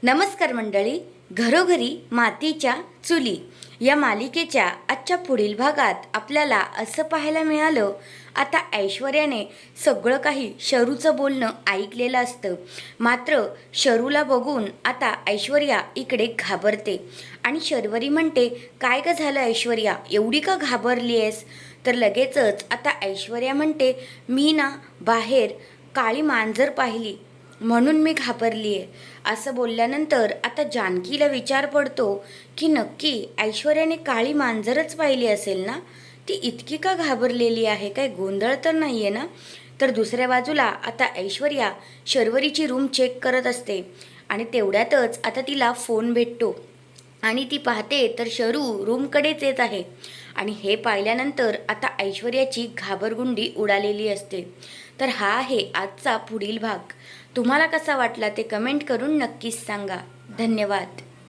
नमस्कार मंडळी, घरोघरी मातीच्या चुली या मालिकेच्या आजच्या पुढील भागात आपल्याला असं पाहायला मिळालं, आता ऐश्वर्याने सगळं काही शरूचं बोलणं ऐकलेलं असतं. मात्र शरूला बघून आता ऐश्वर्या इकडे घाबरते आणि शर्वरी म्हणते, काय ग झालं ऐश्वर्या, एवढी का घाबरली आहेस? तर लगेचच आता ऐश्वर्या म्हणते, मी ना बाहेर काळी मांजर पाहिली म्हणून मी घाबरली आहे. असं बोलल्यानंतर आता जानकीला विचार पडतो की नक्की ऐश्वर्याने काळी मांजरच पाहिली असेल ना, ती इतकी का घाबरलेली आहे, काय गोंधळ तर नाही आहे ना. तर दुसऱ्या बाजूला आता ऐश्वर्या शर्वरीची रूम चेक करत असते आणि तेवढ्यातच आता तिला फोन भेटतो आणि ती पाहते तर शरू रूमकडेच येत आहे आणि हे पाहिल्यानंतर आता ऐश्वर्याची घाबरगुंडी उडालेली असते. तर हा आहे आजचा पुढील भाग. तुम्हाला कसा वाटला ते कमेंट करून नक्कीच सांगा. धन्यवाद.